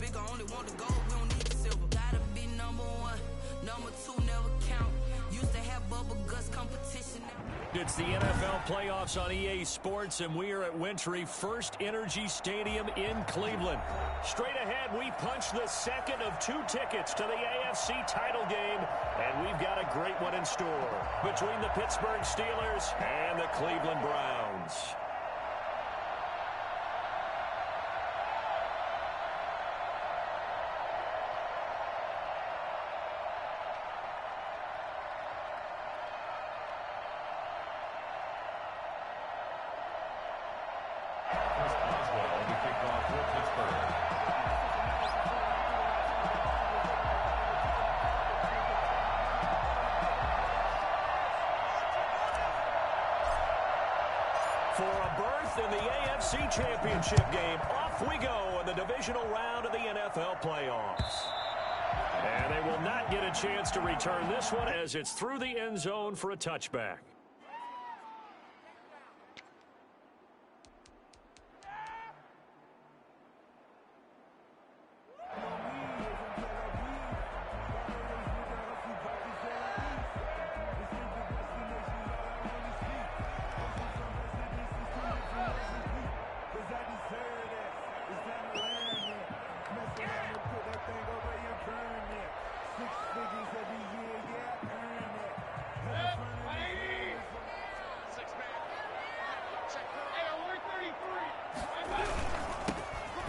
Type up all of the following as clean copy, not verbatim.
bigger, only want the gold, we don't need the silver. Gotta be number one, number two never count. Used to have bubble guts competition. It's the NFL playoffs on EA Sports, and we are at Wintry First Energy Stadium in Cleveland. Straight ahead, we punch the second of 2 tickets to the AFC title game, and we've got a great one in store between the Pittsburgh Steelers and the Cleveland Browns. For a berth in the AFC Championship game, off we go in the divisional round of the NFL playoffs. And they will not get a chance to return this one as it's through the end zone for a touchback.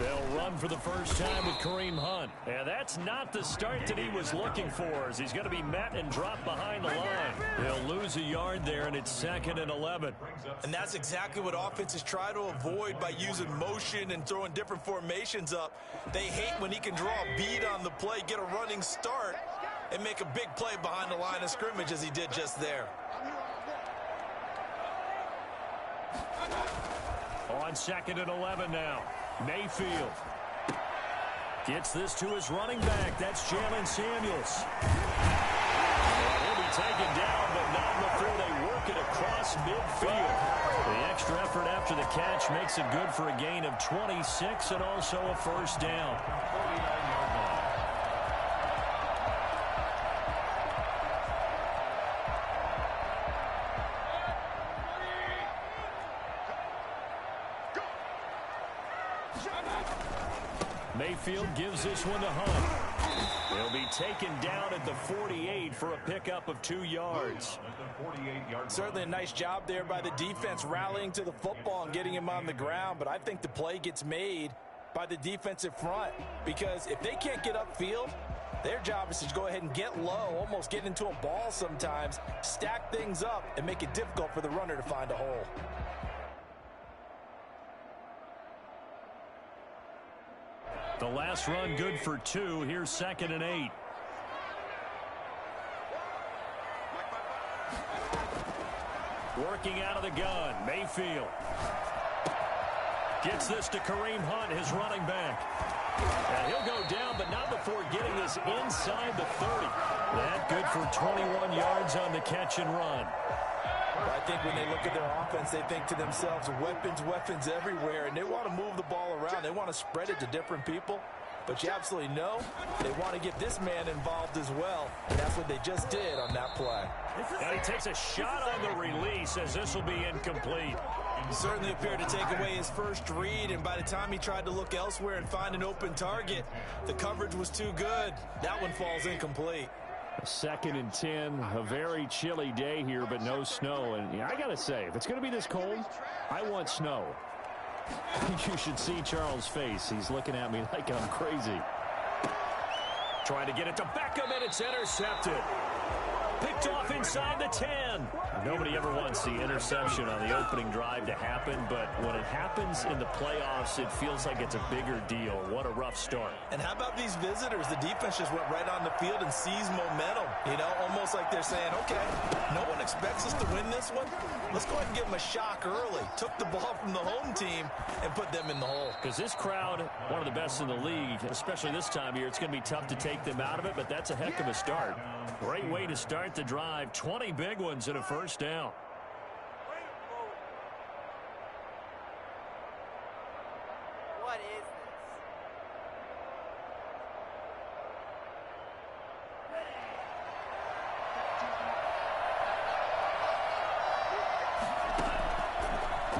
They'll run for the first time with Kareem Hunt. And that's not the start that he was looking for, as he's going to be met and dropped behind the line. He'll lose a yard there, and it's 2nd and 11. And that's exactly what offenses try to avoid by using motion and throwing different formations up. They hate when he can draw a bead on the play, get a running start, and make a big play behind the line of scrimmage as he did just there. On 2nd and 11 now. Mayfield gets this to his running back. That's Jalen Samuels. He'll be taken down, but not before they work it across midfield. The extra effort after the catch makes it good for a gain of 26 and also a first down. Mayfield gives this one to Hunt. He'll be taken down at the 48 for a pickup of 2 yards. Certainly a nice job there by the defense rallying to the football and getting him on the ground, but I think the play gets made by the defensive front because if they can't get upfield, their job is to go ahead and get low, almost get into a ball sometimes, stack things up, and make it difficult for the runner to find a hole. The last run good for 2. Here's 2nd and 8. Working out of the gun, Mayfield. Gets this to Kareem Hunt, his running back. And he'll go down, but not before getting this inside the 30. That good for 21 yards on the catch and run. I think when they look at their offense, they think to themselves, weapons everywhere, and they want to move the ball around. They want to spread it to different people. But you absolutely know they want to get this man involved as well, and that's what they just did on that play. And he takes a shot on the release as this will be incomplete. He certainly appeared to take away his first read, and by the time he tried to look elsewhere and find an open target, the coverage was too good. That one falls incomplete. 2nd and 10, a very chilly day here, but no snow. And I got to say, if it's going to be this cold, I want snow. You should see Charles' face. He's looking at me like I'm crazy. Trying to get it to Beckham, and it's intercepted. Picked off inside the 10. Nobody ever wants the interception on the opening drive to happen, but when it happens in the playoffs, it feels like it's a bigger deal. What a rough start. And how about these visitors? The defense just went right on the field and seized momentum. You know, almost like they're saying, okay, no one expects us to win this one. Let's go ahead and give them a shock early. Took the ball from the home team and put them in the hole. Because this crowd, one of the best in the league, especially this time of year, it's going to be tough to take them out of it, but that's a heck of a start. Great way to start the drive. 20 big ones and a first down. What is this?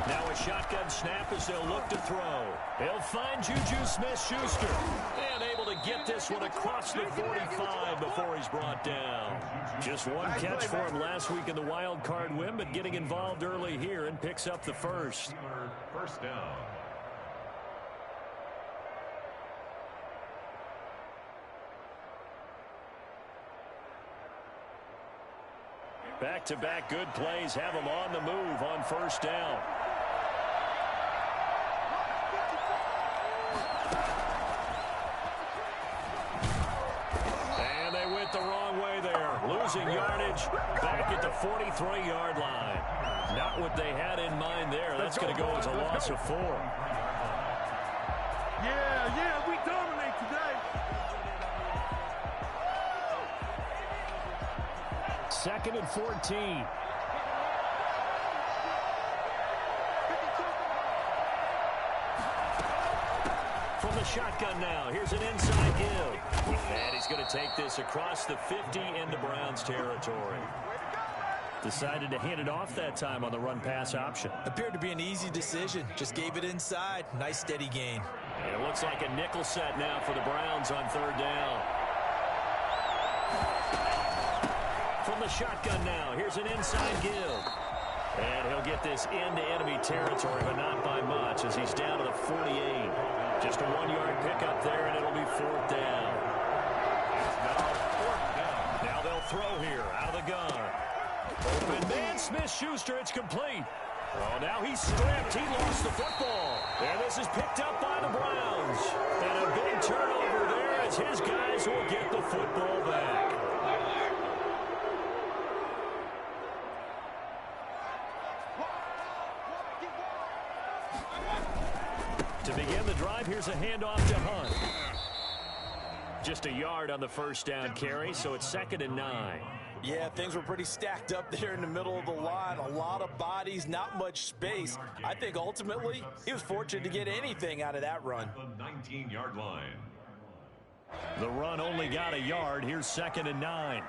Now a shotgun snap as they'll look to throw. He'll find Juju Smith-Schuster. And able to get this one across the 45 before he's brought down. Just one catch for him last week in the wild card win, but getting involved early here and picks up the first. First down. Back-to-back good plays have him on the move on first down. And they went the wrong way there. Losing yardage back at the 43-yard line. Not what they had in mind there. That's going to go as a loss of 4. Yeah, we dominate today. Second and 14. From the shotgun now, here's an inside give. And he's going to take this across the 50 into Browns territory. Decided to hand it off that time on the run-pass option. Appeared to be an easy decision. Just gave it inside. Nice steady gain. And it looks like a nickel set now for the Browns on third down. From the shotgun now, here's an inside give. And he'll get this into enemy territory, but not by much as he's down to the 48. Just a 1-yard pickup there, and it'll be fourth down. Now they'll throw here out of the gun. Open man, Smith-Schuster, it's complete. Oh, now he's stripped. He lost the football. And this is picked up by the Browns. And a big turnover there as his guys will get the football back. To begin the drive, here's a handoff to Hunt. Just a yard on the first down carry, so it's 2nd and 9. Yeah, things were pretty stacked up there in the middle of the line. A lot of bodies, not much space. I think ultimately he was fortunate to get anything out of that run. The 19-yard line. The run only got a yard. Here's 2nd and 9.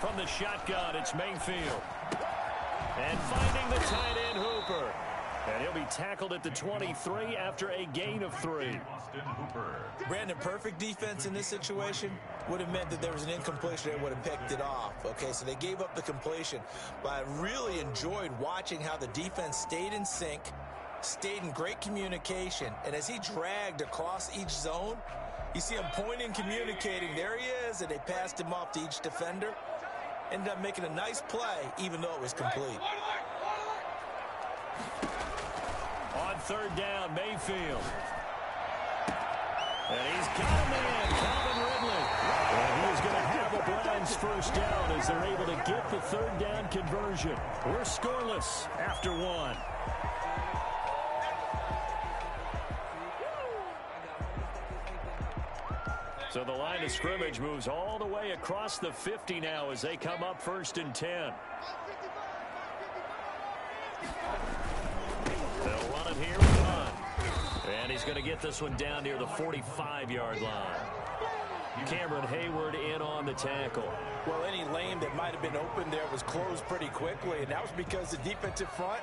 From the shotgun, it's Mayfield. And finding the tight end, Hooper. And he'll be tackled at the 23 after a gain of 3. Austin Hooper. Brandon, perfect defense in this situation would have meant that there was an incompletion. They would have picked it off. Okay, so they gave up the completion. But I really enjoyed watching how the defense stayed in sync, stayed in great communication. And as he dragged across each zone, you see him pointing, communicating. There he is, and they passed him off to each defender. Ended up making a nice play, even though it was complete. On third down, Mayfield. And he's got him in, Calvin Ridley. And he's going to have the Browns first down as they're able to get the third down conversion. We're scoreless after 1. So the line of scrimmage moves all the way across the 50 now as they come up 1st and 10. They'll run it here with Hunt. And he's going to get this one down near the 45-yard line. Cameron Hayward in on the tackle. Well, any lane that might have been open there was closed pretty quickly, and that was because the defensive front,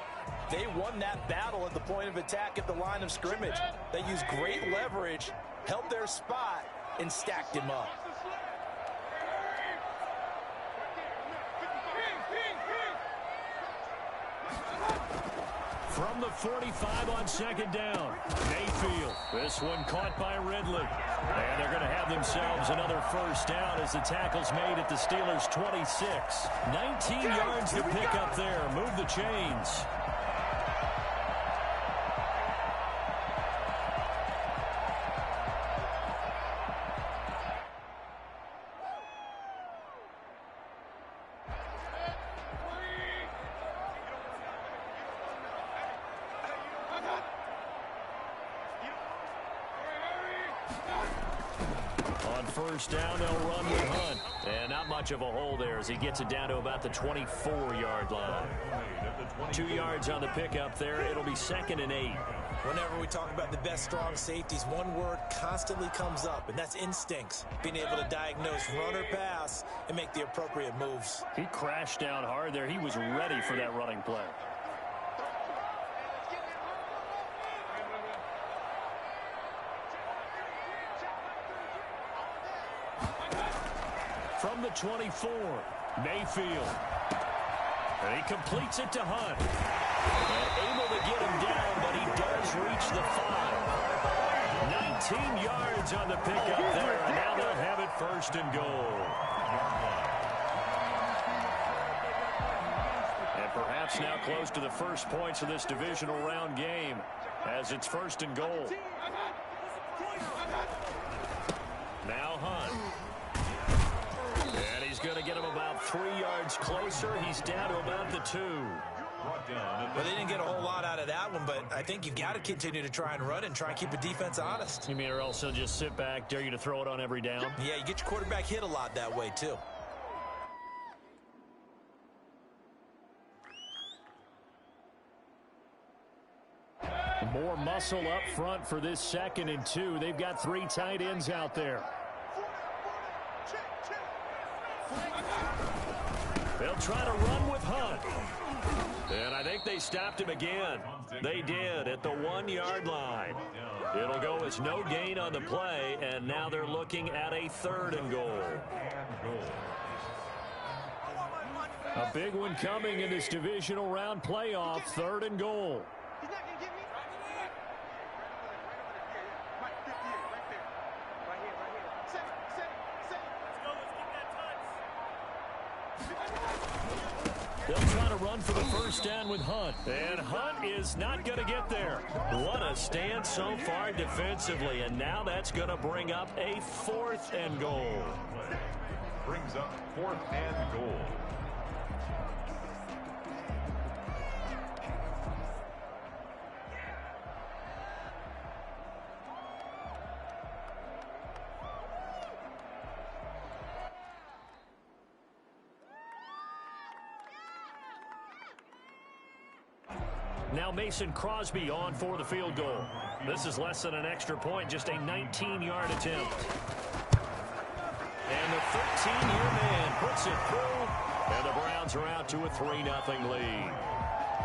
they won that battle at the point of attack at the line of scrimmage. They used great leverage, held their spot, and stacked him up. From the 45 on 2nd down, Mayfield. This one caught by Ridley. And they're going to have themselves another first down as the tackle's made at the Steelers' 26. 19 yards to pick up there. Move the chains. On first down, they'll run with Hunt. And not much of a hole there as he gets it down to about the 24-yard line. 2 yards on the pickup there. It'll be 2nd and 8. Whenever we talk about the best strong safeties, one word constantly comes up, and that's instincts. Being able to diagnose run or pass and make the appropriate moves. He crashed down hard there. He was ready for that running play. From the 24, Mayfield. And he completes it to Hunt. And able to get him down, but he does reach the 5. 19 yards on the pickup there, and now they'll have it 1st and goal. And perhaps now close to the first points of this divisional round game as it's 1st and goal. Now Hunt. And he's going to get him about 3 yards closer. He's down to about the 2. Well, they didn't get a whole lot out of that one, but I think you've got to continue to try and run and try and keep the defense honest. You mean or else he'll just sit back, dare you to throw it on every down? Yeah, you get your quarterback hit a lot that way, too. More muscle up front for this 2nd and 2. They've got 3 tight ends out there. They'll try to run with Hunt. And I think they stopped him again. They did at the 1-yard line. It'll go as no gain on the play, and now they're looking at a 3rd and goal. A big one coming in this divisional round playoff, 3rd and goal. They'll try to run for the first down with Hunt. And Hunt is not going to get there. What a stand so far defensively. And now that's going to bring up a 4th and goal. Brings up 4th and goal. Now Mason Crosby on for the field goal. This is less than an extra point, just a 19-yard attempt. And the 13-year man puts it through, and the Browns are out to a 3-0 lead.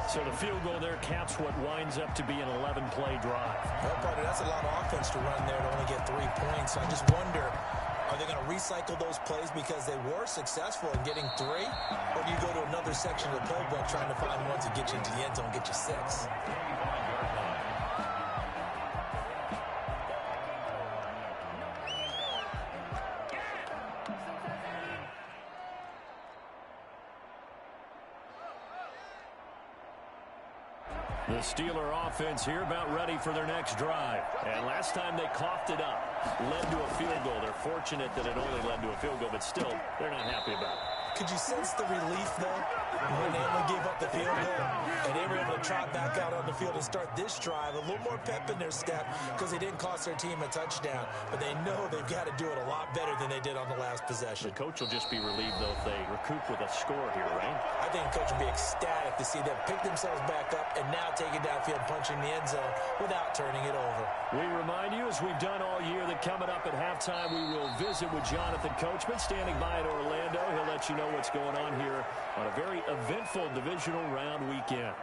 So the field goal there caps what winds up to be an 11-play drive. Well, partner, that's a lot of offense to run there to only get 3 points. I just wonder, are they going to recycle those plays because they were successful in getting 3? Or do you go to another section of the playbook trying to find ones that get you into the end zone and get you 6? The Steeler offense here about ready for their next drive. And last time they coughed it up, led to a field goal. They're fortunate that it only led to a field goal, but still, they're not happy about it. Could you sense the relief, though, when they only gave up the field goal and they were able to trot back out on the field and start this drive? A little more pep in their step because they didn't cost their team a touchdown, but they know they've got to do it a lot better than they did on the last possession. The coach will just be relieved, though, if they recoup with a score here, right? I think the coach will be ecstatic to see them pick themselves back up and now take it downfield, punching the end zone without turning it over. We remind you, as we've done all year, that coming up at halftime, we will visit with Jonathan Coachman, standing by in Orlando. He'll let you know what's going on here on a very eventful divisional round weekend.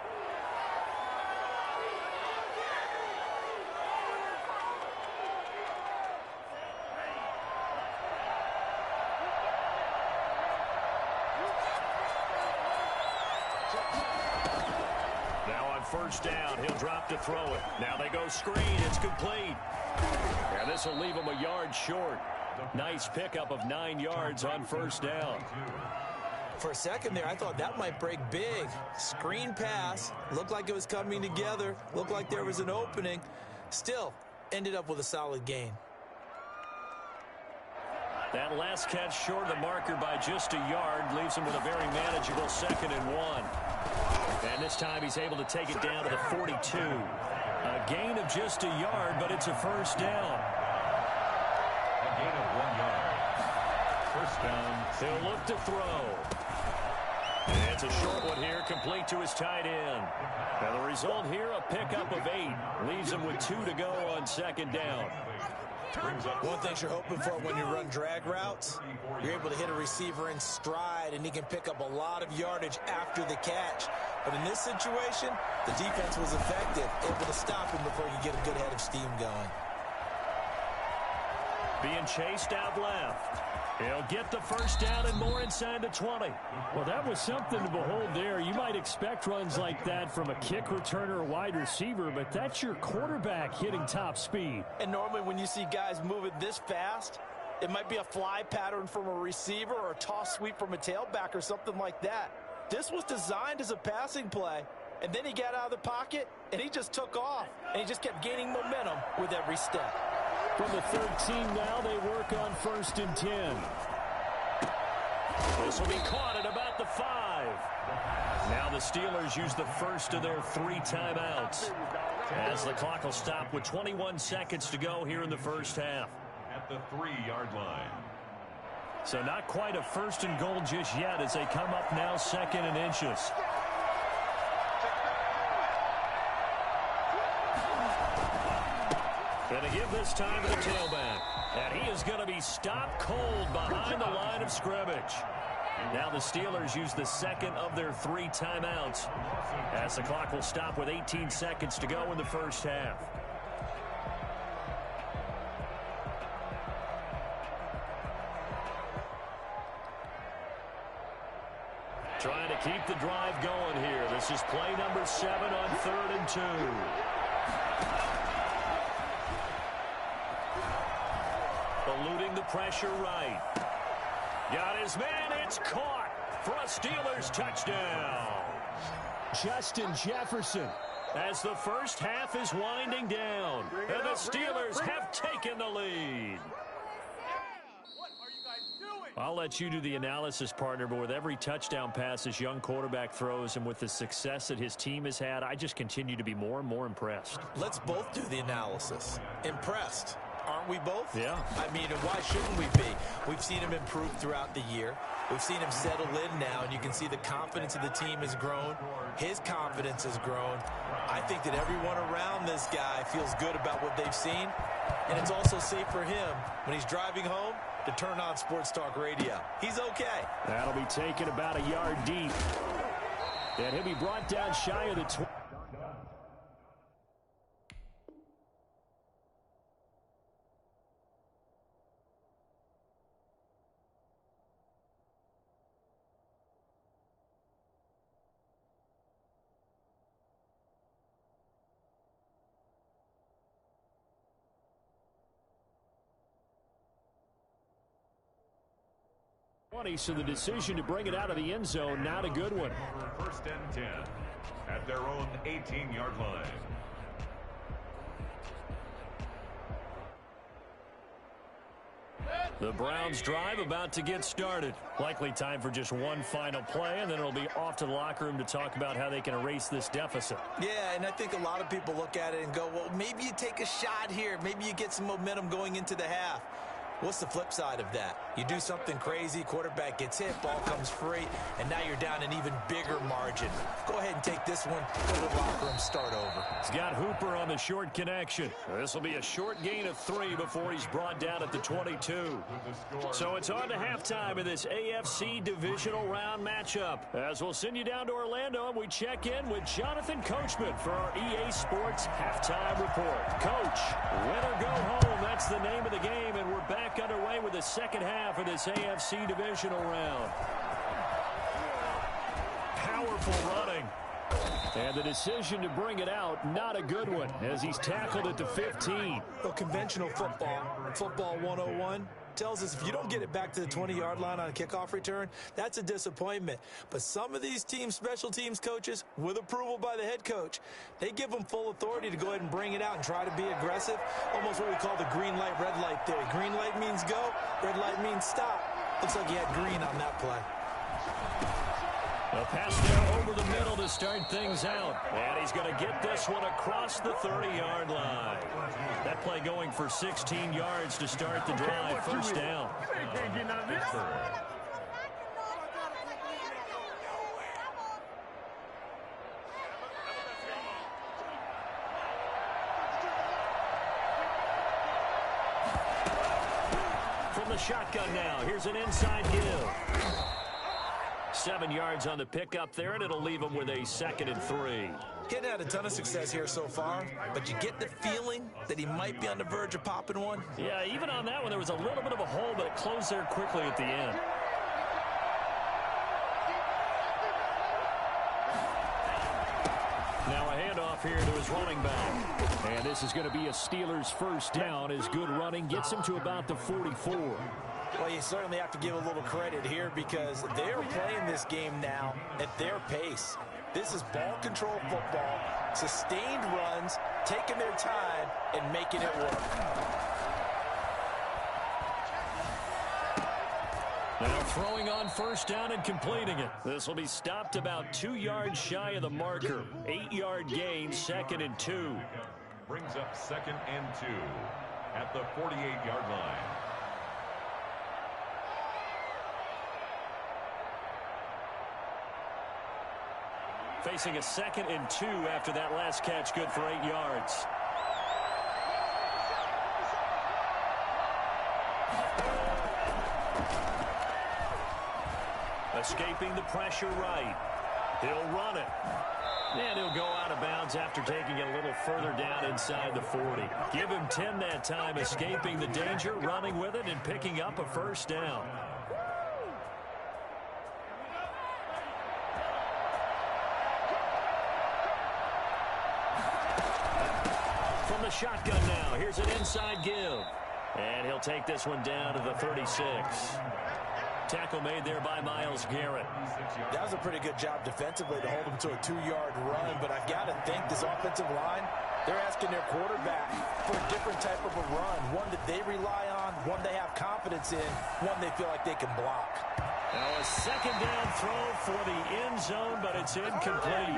Now on first down, he'll drop to throw it. Now they go screen. It's complete. And this will leave him a yard short. Nice pickup of 9 yards on first down. For a second there, I thought that might break big. Screen pass. Looked like it was coming together. Looked like there was an opening. Still, ended up with a solid gain. That last catch short of the marker by just a yard leaves him with a very manageable 2nd and 1. And this time he's able to take it down to the 42. A gain of just a yard, but it's a first down. A gain of 1 He'll look to throw. And it's a short one here, complete to his tight end. Now the result here, a pickup of 8. Leaves him with 2 to go on second down. One thing you're hoping for when you run drag routes, you're able to hit a receiver in stride, and he can pick up a lot of yardage after the catch. But in this situation, the defense was effective, able to stop him before he could get a good head of steam going. Being chased out left. He'll get the first down and more inside the 20. Well, that was something to behold there. You might expect runs like that from a kick returner or wide receiver, but that's your quarterback hitting top speed. And normally when you see guys moving this fast, it might be a fly pattern from a receiver or a toss sweep from a tailback or something like that. This was designed as a passing play, and then he got out of the pocket, and he just took off, and he just kept gaining momentum with every step. From the 13 now, they work on 1st and 10. This will be caught at about the 5. Now the Steelers use the first of their 3 timeouts, as the clock will stop with 21 seconds to go here in the first half. At the 3-yard line. So not quite a 1st and goal just yet as they come up now 2nd and inches. Going to give this time to the tailback. And he is going to be stopped cold behind the line of scrimmage. Now the Steelers use the 2nd of their 3 timeouts, as the clock will stop with 18 seconds to go in the first half. Trying to keep the drive going here. This is play number 7 on 3rd and 2. Eluding the pressure right. Got his man. It's caught for a Steelers touchdown. Justin Jefferson. As the first half is winding down, and the Steelers have taken the lead. I'll let you do the analysis, partner, but with every touchdown pass this young quarterback throws and with the success that his team has had, I just continue to be more and more impressed. Let's both do the analysis. Impressed. Aren't we both? Yeah. I mean, and why shouldn't we be? We've seen him improve throughout the year. We've seen him settle in now, and you can see the confidence of the team has grown. His confidence has grown. I think that everyone around this guy feels good about what they've seen, and it's also safe for him when he's driving home to turn on Sports Talk Radio. He's okay. That'll be taken about a yard deep. And he'll be brought down shy of the 20. So the decision to bring it out of the end zone, not a good one. 1st and 10 at their own 18-yard line. The Browns drive about to get started. Likely time for just one final play, and then it'll be off to the locker room to talk about how they can erase this deficit. Yeah, and I think a lot of people look at it and go, well, maybe you take a shot here. Maybe you get some momentum going into the half. What's the flip side of that? You do something crazy, quarterback gets hit, ball comes free, and now you're down an even bigger margin. Go ahead and take this one, go to the locker room, start over. He's got Hooper on the short connection. This will be a short gain of 3 before he's brought down at the 22. So it's on to halftime of this AFC divisional round matchup. As we'll send you down to Orlando, and we check in with Jonathan Coachman for our EA Sports Halftime Report. Coach, win or go home, that's the name of the game, and we're back underway with the second half of this AFC divisional round. Powerful running. And the decision to bring it out, not a good one, as he's tackled at the 15. Well, conventional football 101, tells us if you don't get it back to the 20-yard line on a kickoff return, that's a disappointment. But some of these teams, special teams coaches, with approval by the head coach, they give them full authority to go ahead and bring it out and try to be aggressive. Almost what we call the green light, red light theory. Green light means go, red light means stop. Looks like he had green on that play. A pass there over the middle to start things out. And he's going to get this one across the 30-yard line. That play going for 16 yards to start the drive. First down. From the shotgun now, here's an inside give. 7 yards on the pickup there, and it'll leave him with a 2nd and 3. He hadn't had a ton of success here so far, but you get the feeling that he might be on the verge of popping one. Yeah, even on that one, there was a little bit of a hole, but it closed there quickly at the end. Now a handoff here to his running back. And this is going to be a Steelers first down as good running gets him to about the 44. Well, you certainly have to give a little credit here because they're playing this game now at their pace. This is ball control football, sustained runs, taking their time, and making it work. Now throwing on first down and completing it. This will be stopped about 2 yards shy of the marker. 8-yard gain, 2nd and 2. Brings up 2nd and 2 at the 48-yard line. Facing a 2nd and 2 after that last catch, good for 8 yards. Escaping the pressure right. He'll run it. And he'll go out of bounds after taking it a little further down inside the 40. Give him 10 that time, escaping the danger, running with it, and picking up a first down. From the shotgun now, here's an inside give. And he'll take this one down to the 36. Tackle made there by Myles Garrett. That was a pretty good job defensively to hold him to a 2-yard run, but I've got to think this offensive line, they're asking their quarterback for a different type of a run, one that they rely on, one they have confidence in, one they feel like they can block. Now a 2nd down throw for the end zone, but it's incomplete.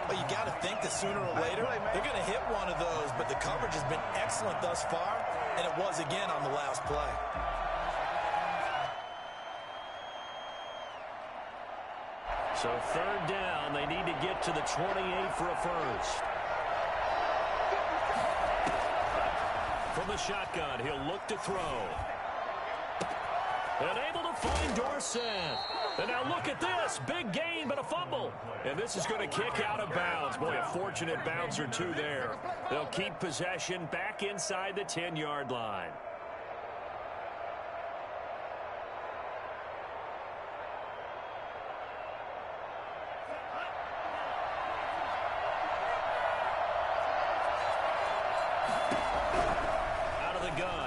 Well, you got to think that sooner or later they're going to hit one of those, but the coverage has been excellent thus far, and it was again on the last play. So 3rd down, they need to get to the 28 for a first. From the shotgun, he'll look to throw. And able to find Dorsett. And now look at this. Big gain, but a fumble. And this is going to kick out of bounds. Boy, a fortunate bounce or two there. They'll keep possession back inside the 10-yard line.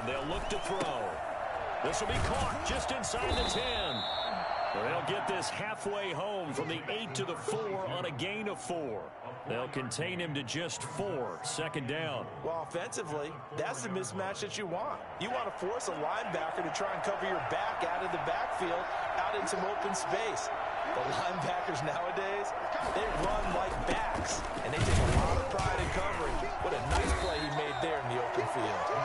They'll look to throw. This will be caught just inside the 10. They'll get this halfway home from the 8 to the 4 on a gain of 4. They'll contain him to just 4. 2nd down. Well, offensively, that's the mismatch that you want. You want to force a linebacker to try and cover your back out of the backfield, out in some open space. The linebackers nowadays, they run like backs, and they take a lot of pride in covering. What a nice play he made there in the open field.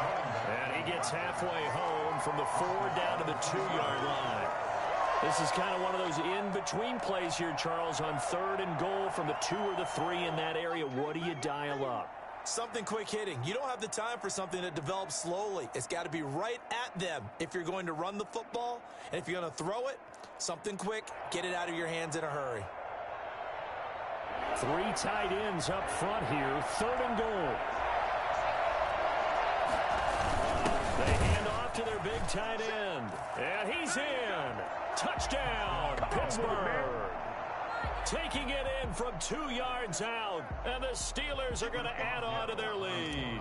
And he gets halfway home from the 4 down to the 2-yard line. This is kind of one of those in-between plays here, Charles, on 3rd and goal from the 2 or the 3 in that area. What do you dial up? Something quick hitting. You don't have the time for something that develops slowly. It's got to be right at them if you're going to run the football. And if you're going to throw it, something quick, get it out of your hands in a hurry. 3 tight ends up front here. 3rd and goal. They hand off to their big tight end. And he's in. Touchdown, Pittsburgh. Taking it in from 2 yards out. And the Steelers are going to add on to their lead.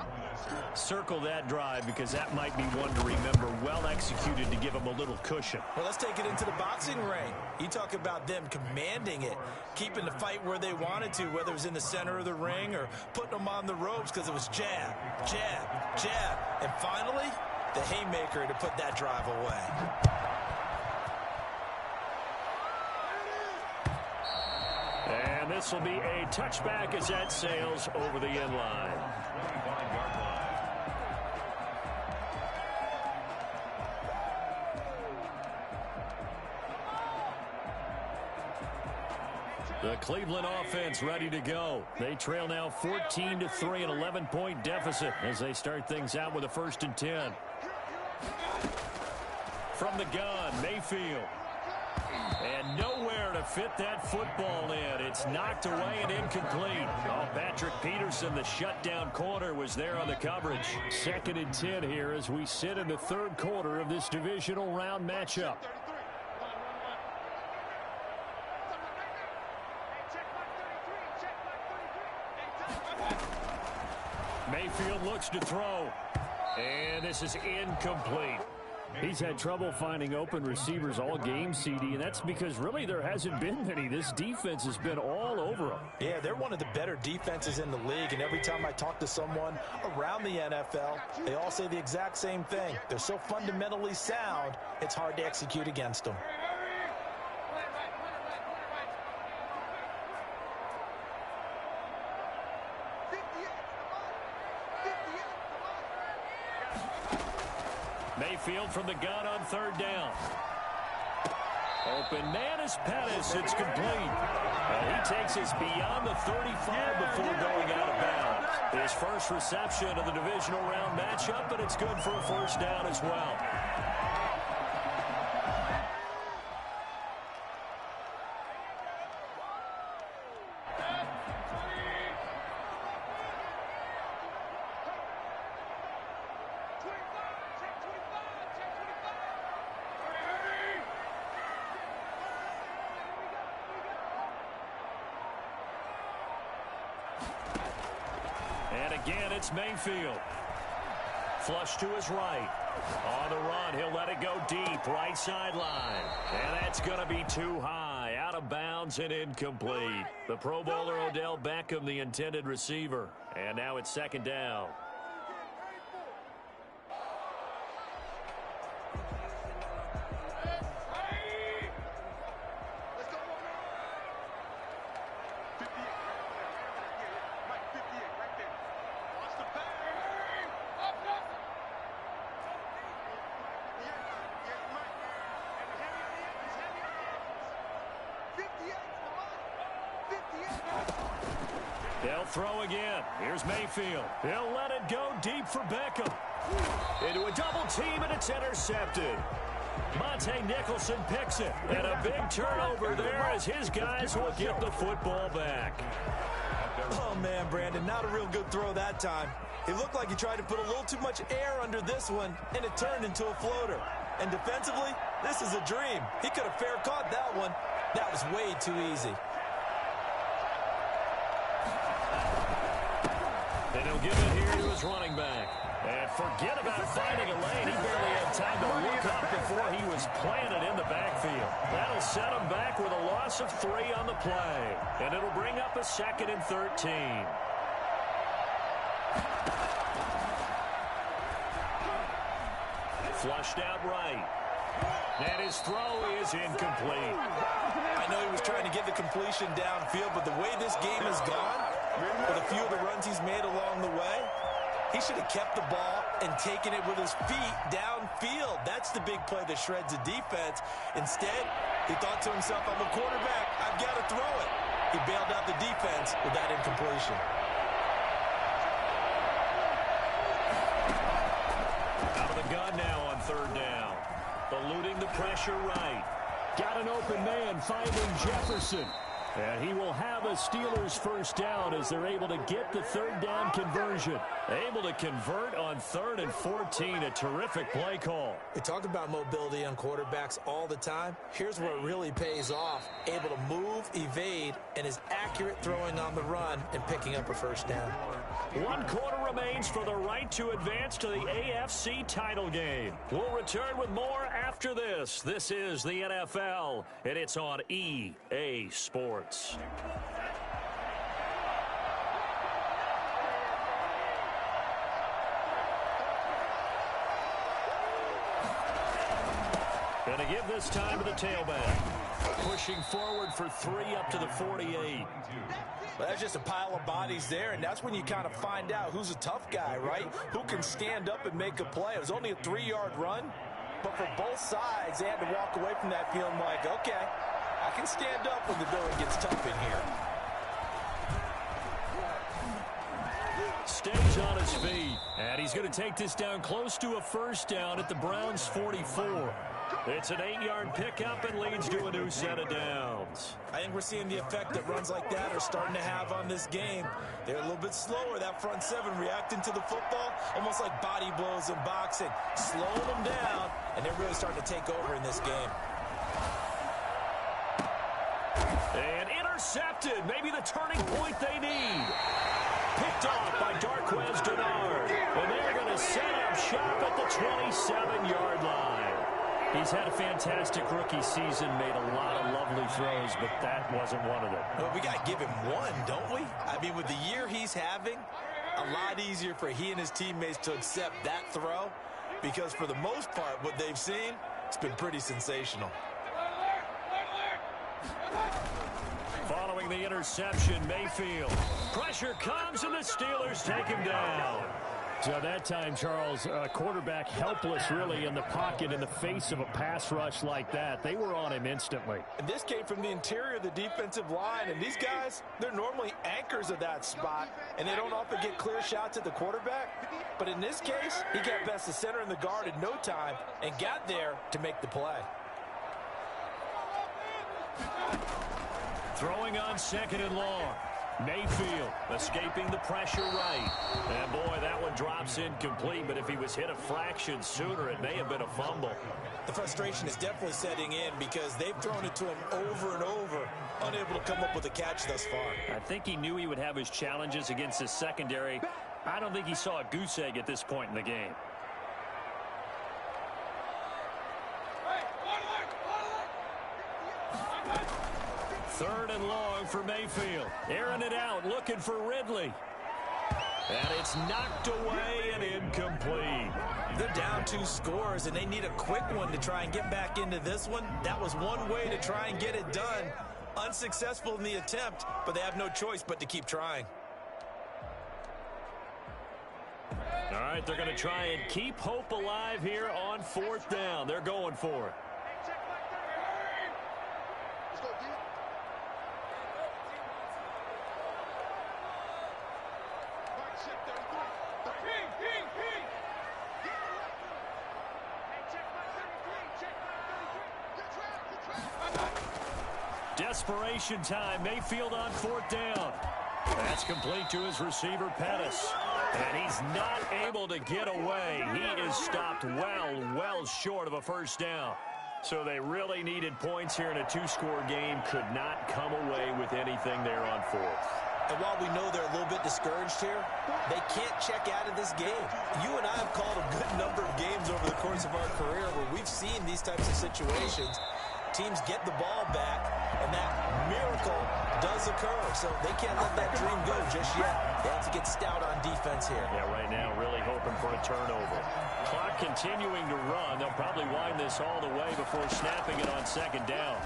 Circle that drive because that might be one to remember. Well executed to give them a little cushion. Well, let's take it into the boxing ring. You talk about them commanding it, keeping the fight where they wanted to, whether it was in the center of the ring or putting them on the ropes because it was jab, jab, jab. And finally, the haymaker to put that drive away. And this will be a touchback as that sails over the end line. The Cleveland offense ready to go. They trail now 14-3, an 11-point deficit as they start things out with a 1st and 10. From the gun, Mayfield. And nowhere to fit that football in. It's knocked away and incomplete. Oh, Patrick Peterson, the shutdown corner, was there on the coverage. 2nd and 10 here as we sit in the 3rd quarter of this divisional round matchup. Mayfield looks to throw. And this is incomplete. He's had trouble finding open receivers all game, CD, and that's because really there hasn't been many. This defense has been all over him. Yeah, they're one of the better defenses in the league, and every time I talk to someone around the NFL, they all say the exact same thing. They're so fundamentally sound, it's hard to execute against them. Mayfield from the gun on 3rd down. Open man is Pettis. It's complete. And he takes us beyond the 35 before going out of bounds. His first reception of the divisional round matchup, but it's good for a 1st down as well. And again, it's Mayfield. Flush to his right. On the run, he'll let it go deep, right sideline. And that's going to be too high, out of bounds and incomplete. The Pro Bowler Odell Beckham, the intended receiver. And now it's 2nd down. They'll throw again. Here's Mayfield. He'll let it go deep for Beckham. Into a double team, and it's intercepted. Monte Nicholson picks it. And a big turnover there as his guys will get the football back. Oh, man, Brandon, not a real good throw that time. It looked like he tried to put a little too much air under this one, and it turned into a floater. And defensively, this is a dream. He could have fair caught that one. That was way too easy. And he'll give it here to his running back. And forget about finding a lane. He barely had time to look up before he was planted in the backfield. That'll set him back with a loss of 3 on the play. And it'll bring up a 2nd and 13. Flushed out right. And his throw is incomplete. I know he was trying to get the completion downfield, but the way this game has gone, with a few of the runs he's made along the way, he should have kept the ball and taken it with his feet downfield. That's the big play that shreds the defense. Instead, he thought to himself, I'm a quarterback, I've got to throw it. He bailed out the defense with that incompletion. Out of the gun now on 3rd down. Eluding the pressure right. Got an open man finding Jefferson. And he will have a Steelers 1st down as they're able to get the 3rd down conversion. Able to convert on 3rd and 14. A terrific play call. We talk about mobility on quarterbacks all the time. Here's where it really pays off. Able to move, evade, and is accurate throwing on the run and picking up a 1st down. 1 quarter remains for the right to advance to the AFC title game. We'll return with more after this. This is the NFL, and it's on EA Sports. And to give this time to the tailback. Pushing forward for 3 up to the 48. Well, that's just a pile of bodies there, and that's when you kind of find out who's a tough guy, right? Who can stand up and make a play. It was only a 3-yard run, but for both sides, they had to walk away from that feeling like, okay, I can stand up when the going gets tough in here. stays on his feet. And he's going to take this down close to a first down at the Browns' 44. It's an 8-yard pickup and leads to a new set of downs. I think we're seeing the effect that runs like that are starting to have on this game. They're a little bit slower, that front seven, reacting to the football, almost like body blows in boxing, slowing them down, and they're really starting to take over in this game. And intercepted, maybe the turning point they need. Picked off by Darqueze Dennard. And they're going to set up shop at the 27-yard line. He's had a fantastic rookie season, made a lot of lovely throws, but that wasn't one of them. Well, we got to give him one, don't we? I mean, with the year he's having, a lot easier for he and his teammates to accept that throw, because for the most part, what they've seen, it's been pretty sensational. Following the interception, Mayfield. Pressure comes, and the Steelers take him down. So that time, Charles, quarterback helpless really in the pocket in the face of a pass rush like that. They were on him instantly. And this came from the interior of the defensive line, and these guys, they're normally anchors of that spot, and they don't often get clear shots at the quarterback. But in this case, he got past the center and the guard in no time and got there to make the play. Throwing on 2nd and long. Mayfield escaping the pressure right. And boy, that one drops incomplete, but if he was hit a fraction sooner, it may have been a fumble. The frustration is definitely setting in because they've thrown it to him over and over, unable to come up with a catch thus far. I think he knew he would have his challenges against his secondary. I don't think he saw a goose egg at this point in the game. Third and long for Mayfield. Airing it out, looking for Ridley. And it's knocked away and incomplete. They're down 2 scores, and they need a quick one to try and get back into this one. That was one way to try and get it done. Unsuccessful in the attempt, but they have no choice but to keep trying. All right, they're going to try and keep hope alive here on 4th down. They're going for it. Desperation time. Mayfield on 4th down. That's complete to his receiver, Pettis. And he's not able to get away. He is stopped well short of a first down. So they really needed points here in a 2-score game. Could not come away with anything there on 4th. And while we know they're a little bit discouraged here, they can't check out of this game. You and I have called a good number of games over the course of our career where we've seen these types of situations. Teams get the ball back, and that miracle does occur. So they can't let that dream go just yet. They have to get stout on defense here. Yeah, right now really hoping for a turnover. Clock continuing to run. They'll probably wind this all the way before snapping it on 2nd down.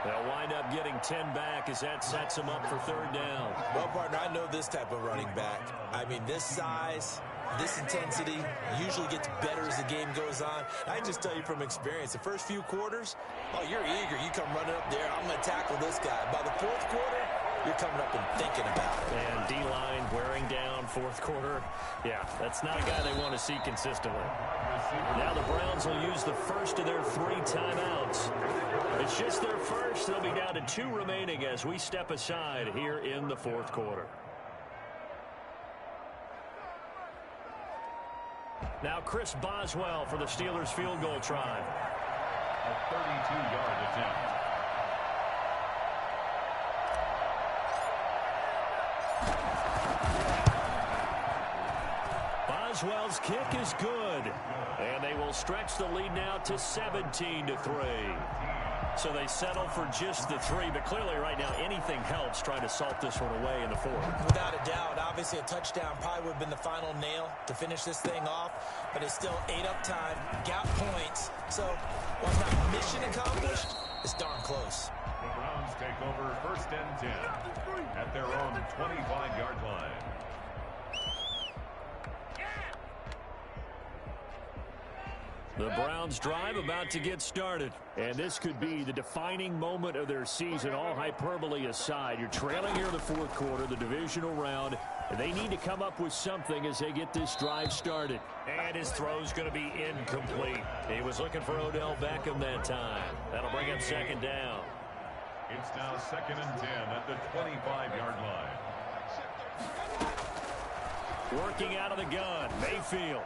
They'll wind up getting 10 back as that sets them up for 3rd down. Well, partner, I know this type of running back. I mean, this size, this intensity usually gets better as the game goes on. I can just tell you from experience, the first few quarters, oh, you're eager. You come running up there, I'm going to tackle this guy. By the 4th quarter, you're coming up and thinking about it. And D-line wearing down 4th quarter. Yeah, that's not a guy they want to see consistently. Now the Browns will use the first of their 3 timeouts. It's just their first. They'll be down to 2 remaining as we step aside here in the 4th quarter. Now Chris Boswell for the Steelers field goal try. A 32-yard attempt. Boswell's kick is good. And they will stretch the lead now to 17-3. So they settle for just the 3, but clearly right now anything helps trying to salt this one away in the 4th. Without a doubt, obviously a touchdown probably would have been the final nail to finish this thing off, but it's still 8 up time, got points. So while it's not mission accomplished, it's darn close. The Browns take over 1st and 10 at their own 25-yard line. The Browns drive about to get started. And this could be the defining moment of their season, all hyperbole aside. You're trailing here in the fourth quarter, the divisional round, and they need to come up with something as they get this drive started. And his throw's going to be incomplete. He was looking for Odell Beckham that time. That'll bring up second down. It's now 2nd and 10 at the 25-yard line. Working out of the gun, Mayfield.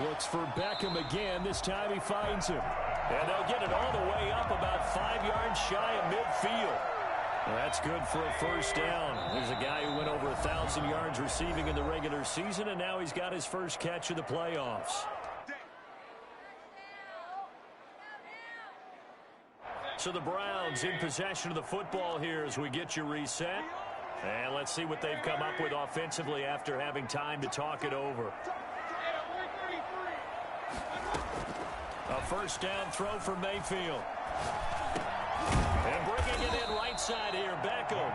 Looks for Beckham again. This time he finds him. And they'll get it all the way up about 5 yards shy of midfield. That's good for a first down. There's a guy who went over 1,000 yards receiving in the regular season, and now he's got his first catch of the playoffs. So the Browns in possession of the football here as we get you reset. And let's see what they've come up with offensively after having time to talk it over. A first down throw for Mayfield. And bringing it in right side here, Beckham.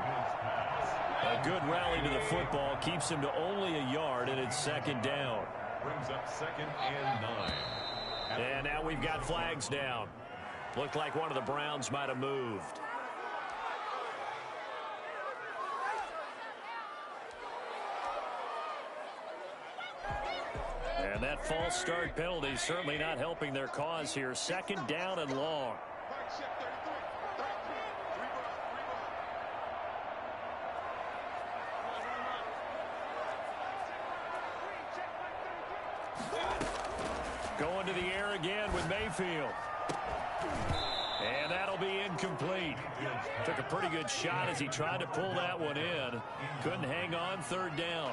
A good rally to the football keeps him to only a yard, and it's second down. Brings up 2nd and 9. And now we've got flags down. Looked like one of the Browns might have moved. And that false start penalty certainly not helping their cause here. Second down and long. Going to the air again with Mayfield. And that'll be incomplete. Took a pretty good shot as he tried to pull that one in. Couldn't hang on, third down.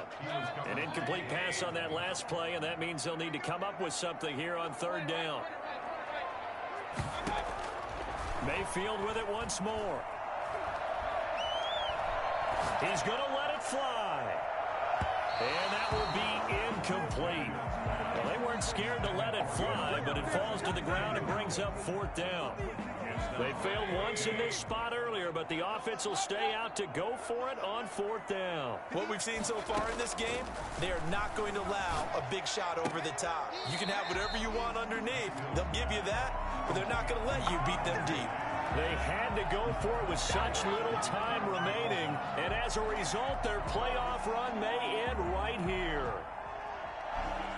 An incomplete pass on that last play, and that means they'll need to come up with something here on third down. Mayfield with it once more. He's going to let it fly. And that will be incomplete. Well, they weren't scared to let it fly, but it falls to the ground and brings up fourth down. They failed once in this spot earlier, but the offense will stay out to go for it on fourth down. What we've seen so far in this game, they are not going to allow a big shot over the top. You can have whatever you want underneath. They'll give you that, but they're not going to let you beat them deep. They had to go for it with such little time remaining, and as a result, their playoff run may end right here.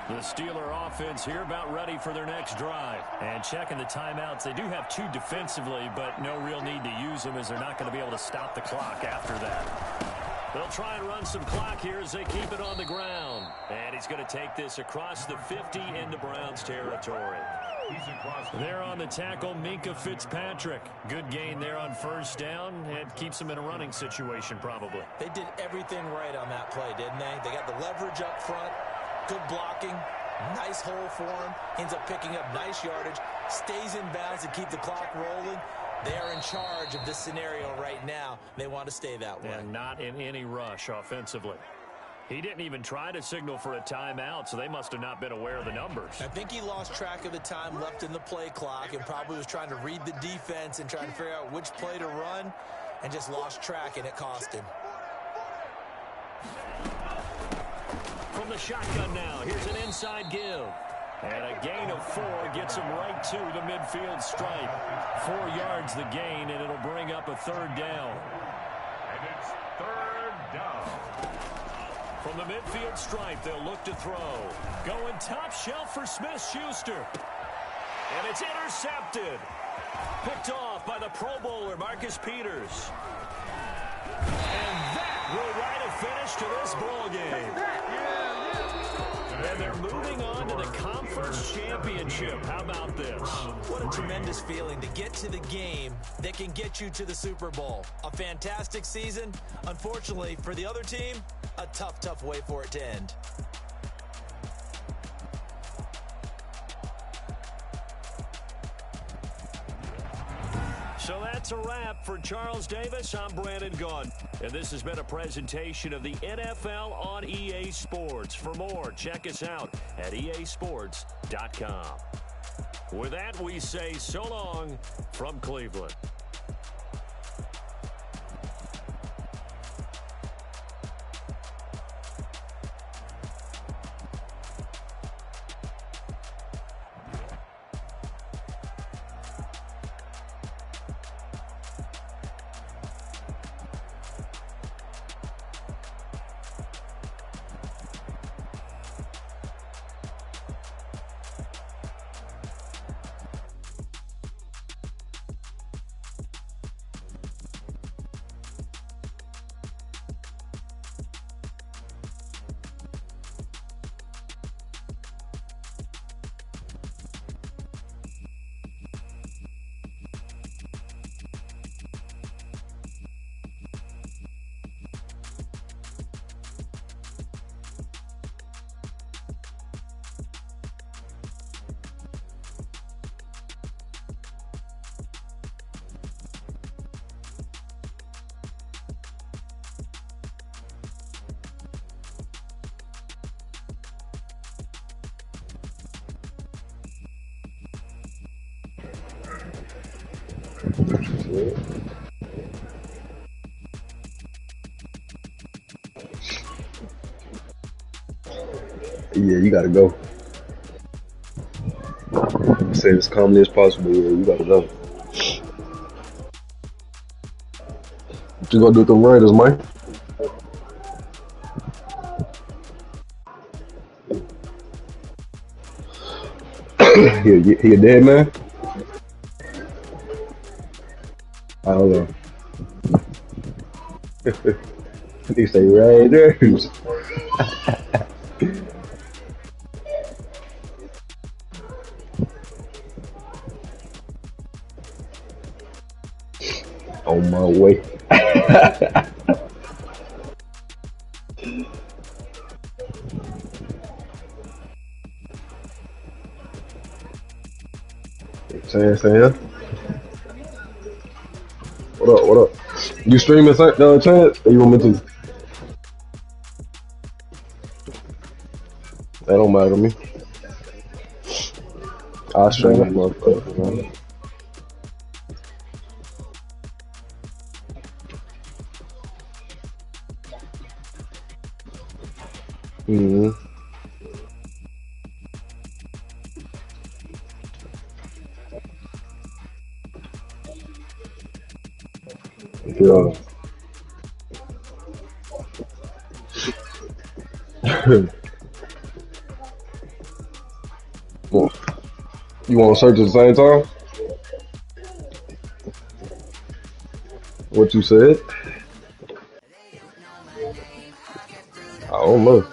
The Steeler offense here about ready for their next drive. And checking the timeouts, they do have 2 defensively, but no real need to use them as they're not going to be able to stop the clock after that. They'll try and run some clock here as they keep it on the ground. And he's going to take this across the 50 into Browns territory. There on the tackle, Minkah Fitzpatrick. Good gain there on first down and keeps them in a running situation probably. They did everything right on that play, didn't they? They got the leverage up front, good blocking, nice hole for him, ends up picking up nice yardage, stays in bounds to keep the clock rolling. They are in charge of this scenario right now. They want to stay that way. And not in any rush offensively. He didn't even try to signal for a timeout, so they must have not been aware of the numbers. I think he lost track of the time left in the play clock and probably was trying to read the defense and trying to figure out which play to run and just lost track, and it cost him. From the shotgun now, here's an inside give. And a gain of 4 gets him right to the midfield stripe. 4 yards the gain, and it'll bring up a third down. And it's third down. From the midfield stripe, they'll look to throw. Going top shelf for Smith-Schuster. And it's intercepted. Picked off by the Pro Bowler, Marcus Peters. And that will write a finish to this ball game. And they're moving on to the conference championship. How about this? What a tremendous feeling to get to the game that can get you to the Super Bowl. A fantastic season. Unfortunately, for the other team, a tough, tough way for it to end. So that's a wrap for Charles Davis. I'm Brandon Gaudin. And this has been a presentation of the NFL on EA Sports. For more, check us out at easports.com. With that, we say so long from Cleveland. Yeah, you gotta go. Say it as calmly as possible. Yeah, you gotta go. What you gonna do with them Raiders, man? He a dead man? I don't know. He say Raiders. On my way. Sam. What up? You streaming Chance? Or you want me to? That don't matter to me. I'll stream that motherfucker, man. Mm-hmm. Yeah. You want to search at the same time? What you said? I don't know.